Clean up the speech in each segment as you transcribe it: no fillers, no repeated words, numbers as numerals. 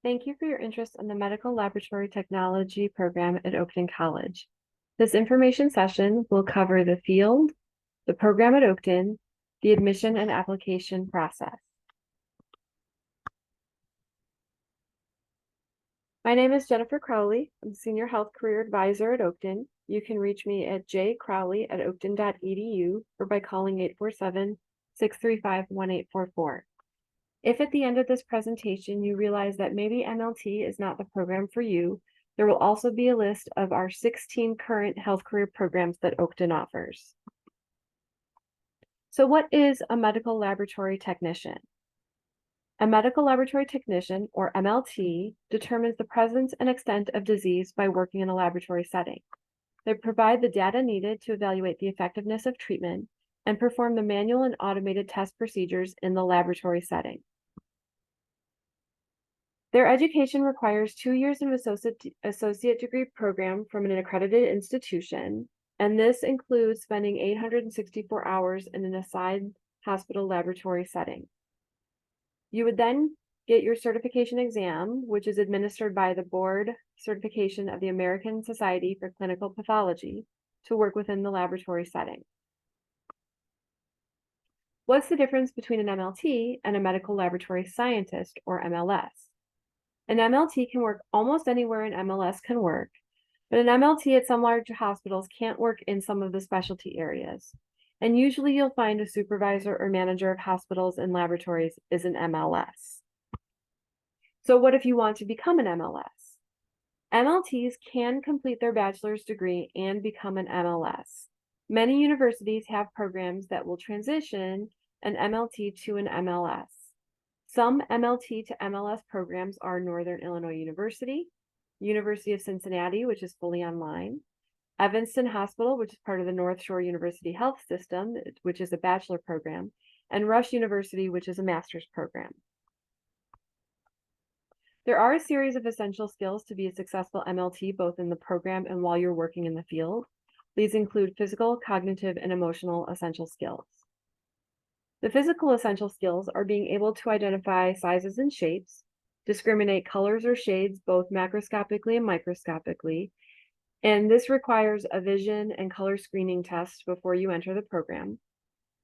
Thank you for your interest in the Medical Laboratory Technology program at Oakton College. This information session will cover the field, the program at Oakton, the admission and application process. My name is Jennifer Crowley. I'm Senior Health Career Advisor at Oakton. You can reach me at jcrowley@oakton.edu or by calling 847-635-1844. If at the end of this presentation you realize that maybe MLT is not the program for you, there will also be a list of our 16 current health career programs that Oakton offers. So what is a medical laboratory technician? A medical laboratory technician, or MLT, determines the presence and extent of disease by working in a laboratory setting. They provide the data needed to evaluate the effectiveness of treatment and perform the manual and automated test procedures in the laboratory setting. Their education requires 2 years of associate degree program from an accredited institution, and this includes spending 864 hours in an assigned hospital laboratory setting. You would then get your certification exam, which is administered by the Board Certification of the American Society for Clinical Pathology, to work within the laboratory setting. What's the difference between an MLT and a medical laboratory scientist, or MLS? An MLT can work almost anywhere an MLS can work, but an MLT at some large hospitals can't work in some of the specialty areas. And usually you'll find a supervisor or manager of hospitals and laboratories is an MLS. So what if you want to become an MLS? MLTs can complete their bachelor's degree and become an MLS. Many universities have programs that will transition an MLT to an MLS. Some MLT to MLS programs are Northern Illinois University, University of Cincinnati, which is fully online, Evanston Hospital, which is part of the North Shore University Health System, which is a bachelor program, and Rush University, which is a master's program. There are a series of essential skills to be a successful MLT, both in the program and while you're working in the field. These include physical, cognitive, and emotional essential skills. The physical essential skills are being able to identify sizes and shapes, discriminate colors or shades, both macroscopically and microscopically, and this requires a vision and color screening test before you enter the program.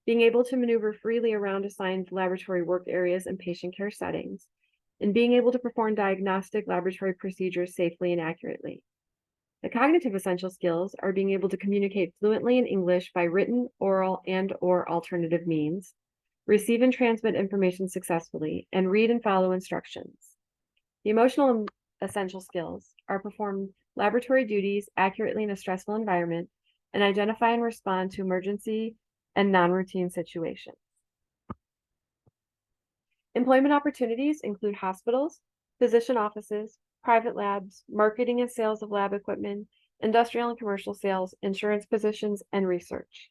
Being able to maneuver freely around assigned laboratory work areas and patient care settings, and being able to perform diagnostic laboratory procedures safely and accurately. The cognitive essential skills are being able to communicate fluently in English by written, oral, and/or alternative means, receive and transmit information successfully, and read and follow instructions. The emotional essential skills are perform laboratory duties accurately in a stressful environment and identify and respond to emergency and non-routine situations. Employment opportunities include hospitals, physician offices, private labs, marketing and sales of lab equipment, industrial and commercial sales, insurance positions, and research.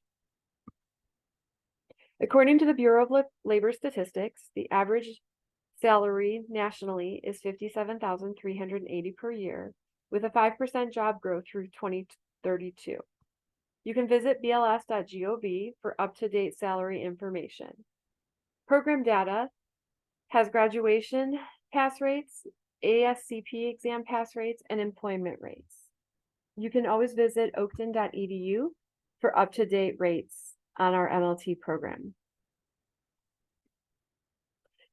According to the Bureau of Labor Statistics, the average salary nationally is $57,380 per year, with a 5% job growth through 2032. You can visit bls.gov for up-to-date salary information. Program data has graduation pass rates, ASCP exam pass rates, and employment rates. You can always visit oakton.edu for up-to-date rates on our MLT program.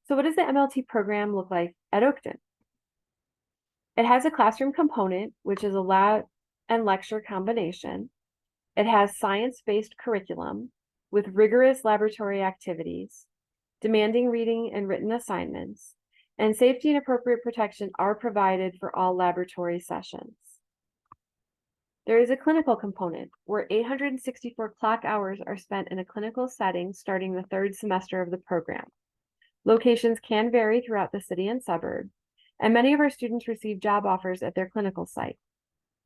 So what does the MLT program look like at Oakton? It has a classroom component, which is a lab and lecture combination. It has science-based curriculum with rigorous laboratory activities, demanding reading and written assignments, and safety and appropriate protection are provided for all laboratory sessions. There is a clinical component where 864 clock hours are spent in a clinical setting starting the 3rd semester of the program. Locations can vary throughout the city and suburb, and many of our students receive job offers at their clinical site.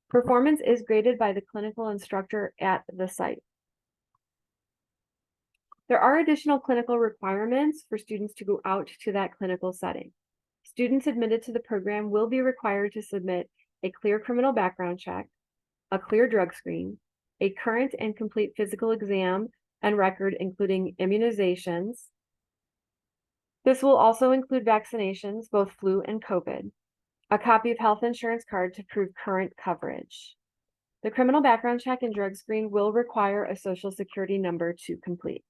Performance is graded by the clinical instructor at the site. There are additional clinical requirements for students to go out to that clinical setting. Students admitted to the program will be required to submit a clear criminal background check, a clear drug screen, a current and complete physical exam and record, including immunizations. This will also include vaccinations, both flu and COVID, a copy of health insurance card to prove current coverage. The criminal background check and drug screen will require a social security number to complete.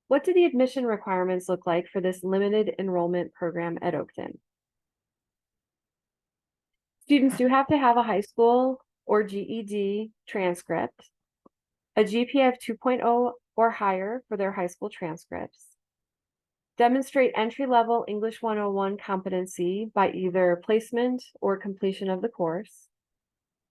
What do the admission requirements look like for this limited enrollment program at Oakton? Students do have to have a high school or GED transcript, a GPA of 2.0 or higher for their high school transcripts, demonstrate entry-level English 101 competency by either placement or completion of the course,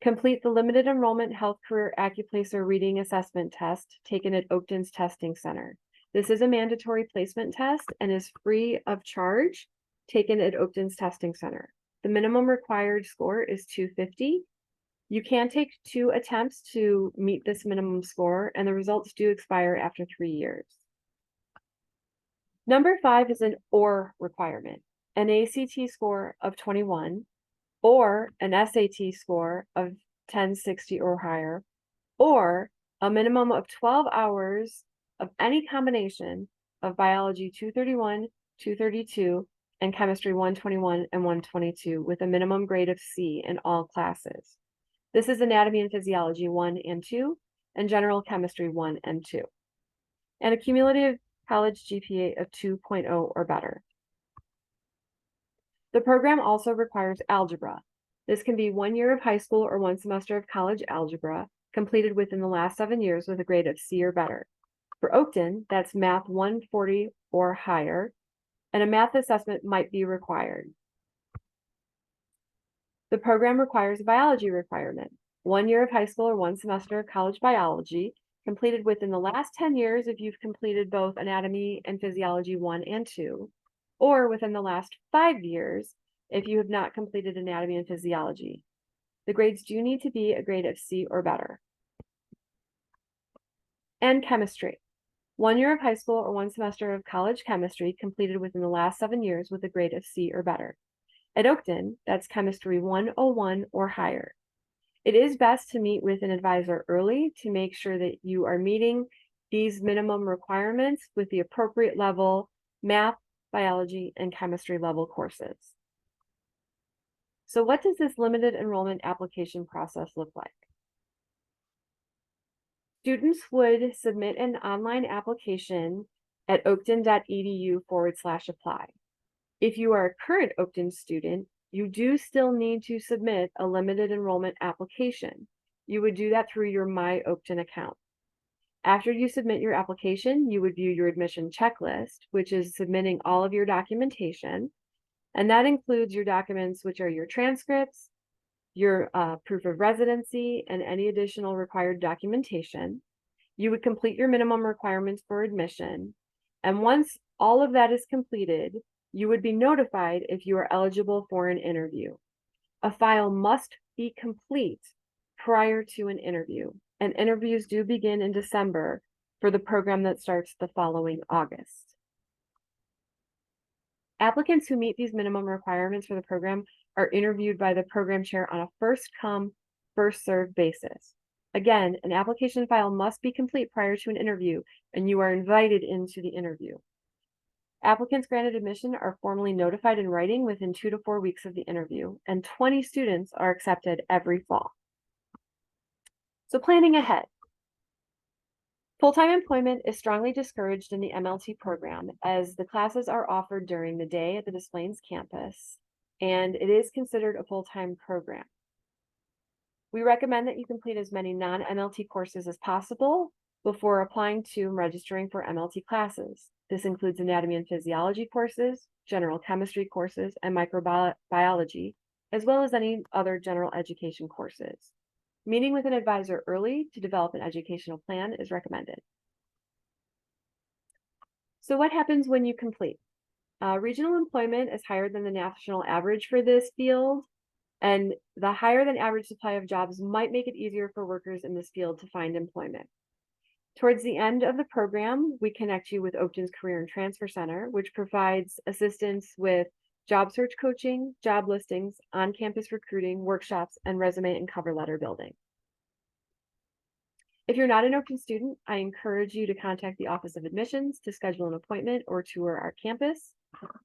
complete the limited enrollment health career Accuplacer reading assessment test taken at Oakton's testing center. This is a mandatory placement test and is free of charge, taken at Oakton's testing center. The minimum required score is 250. You can take 2 attempts to meet this minimum score, and the results do expire after 3 years. Number 5 is an OR requirement, an ACT score of 21, or an SAT score of 1060 or higher, or a minimum of 12 hours of any combination of biology 231, 232, and chemistry 121 and 122 with a minimum grade of C in all classes. This is anatomy and physiology 1 and 2, and general chemistry 1 and 2. And a cumulative college GPA of 2.0 or better. The program also requires algebra. This can be 1 year of high school or 1 semester of college algebra completed within the last 7 years with a grade of C or better. For Oakton, that's math 140 or higher, and a math assessment might be required. The program requires a biology requirement, 1 year of high school or 1 semester of college biology, completed within the last 10 years if you've completed both anatomy and physiology 1 and 2, or within the last 5 years if you have not completed anatomy and physiology. The grades do need to be a grade of C or better. And chemistry. 1 year of high school or 1 semester of college chemistry completed within the last 7 years with a grade of C or better. At Oakton, that's chemistry 101 or higher. It is best to meet with an advisor early to make sure that you are meeting these minimum requirements with the appropriate level math, biology, and chemistry level courses. So what does this limited enrollment application process look like? Students would submit an online application at oakton.edu/apply. If you are a current Oakton student, you do still need to submit a limited enrollment application. You would do that through your My Oakton account. After you submit your application, you would view your admission checklist, which is submitting all of your documentation. And that includes your documents, which are your transcripts, your proof of residency, and any additional required documentation. You would complete your minimum requirements for admission. And once all of that is completed, you would be notified if you are eligible for an interview. A file must be complete prior to an interview, and interviews do begin in December for the program that starts the following August. Applicants who meet these minimum requirements for the program are interviewed by the program chair on a first-come, first-served basis. Again, an application file must be complete prior to an interview, and you are invited into the interview. Applicants granted admission are formally notified in writing within 2 to 4 weeks of the interview, and 20 students are accepted every fall. So planning ahead. Full-time employment is strongly discouraged in the MLT program as the classes are offered during the day at the Des Plaines campus, and it is considered a full-time program. We recommend that you complete as many non-MLT courses as possible before applying to and registering for MLT classes. This includes anatomy and physiology courses, general chemistry courses, and microbiology, as well as any other general education courses. Meeting with an advisor early to develop an educational plan is recommended. So what happens when you complete? Regional employment is higher than the national average for this field, and the higher than average supply of jobs might make it easier for workers in this field to find employment. Towards the end of the program, we connect you with Oakton's Career and Transfer Center, which provides assistance with job search coaching, job listings, on-campus recruiting, workshops, and resume and cover letter building. If you're not an Oakton student, I encourage you to contact the Office of Admissions to schedule an appointment or tour our campus.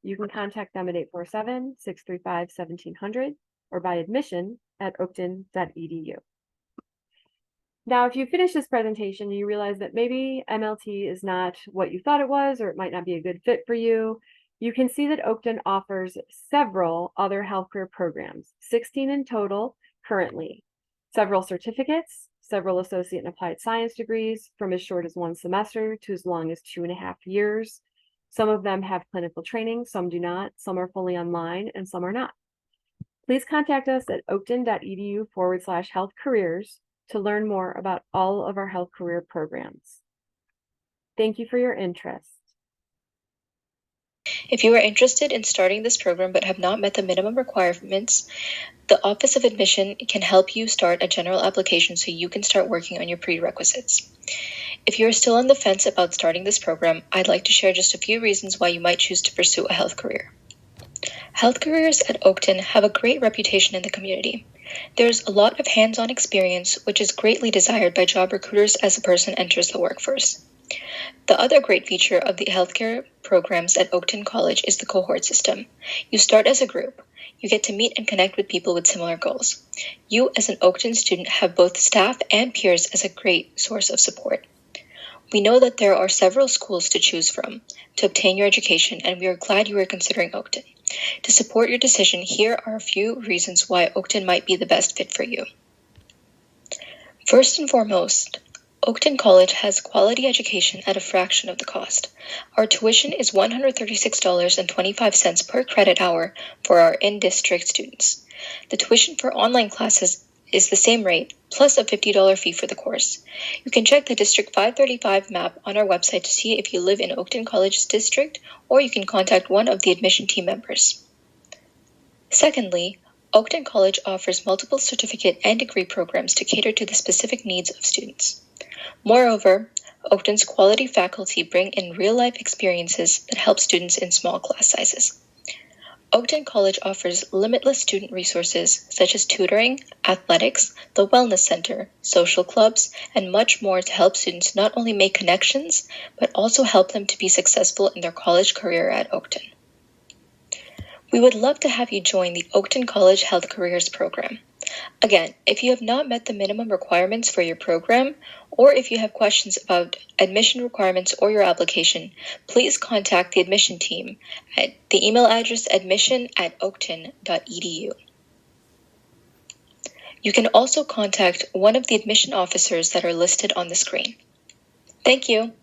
You can contact them at 847-635-1700 or by admission at oakton.edu. Now, if you finish this presentation, you realize that maybe MLT is not what you thought it was, or it might not be a good fit for you. You can see that Oakton offers several other health career programs, 16 in total currently, several certificates, several associate and applied science degrees from as short as 1 semester to as long as 2.5 years. Some of them have clinical training, some do not, some are fully online, and some are not. Please contact us at oakton.edu/health careers to learn more about all of our health career programs. Thank you for your interest. If you are interested in starting this program but have not met the minimum requirements, the Office of Admission can help you start a general application so you can start working on your prerequisites. If you are still on the fence about starting this program, I'd like to share just a few reasons why you might choose to pursue a health career. Health careers at Oakton have a great reputation in the community. There's a lot of hands-on experience, which is greatly desired by job recruiters as a person enters the workforce. The other great feature of the healthcare programs at Oakton College is the cohort system. You start as a group. You get to meet and connect with people with similar goals. You, as an Oakton student, have both staff and peers as a great source of support. We know that there are several schools to choose from to obtain your education, and we are glad you are considering Oakton. To support your decision, here are a few reasons why Oakton might be the best fit for you. First and foremost, Oakton College has quality education at a fraction of the cost. Our tuition is $136.25 per credit hour for our in-district students. The tuition for online classes is the same rate, plus a $50 fee for the course. You can check the District 535 map on our website to see if you live in Oakton College's district, or you can contact one of the admission team members. Secondly, Oakton College offers multiple certificate and degree programs to cater to the specific needs of students. Moreover, Oakton's quality faculty bring in real-life experiences that help students in small class sizes. Oakton College offers limitless student resources such as tutoring, athletics, the wellness center, social clubs, and much more to help students not only make connections, but also help them to be successful in their college career at Oakton. We would love to have you join the Oakton College Health Careers Program. Again, if you have not met the minimum requirements for your program, or if you have questions about admission requirements or your application, please contact the admission team at the email address admission@oakton.edu. You can also contact one of the admission officers that are listed on the screen. Thank you.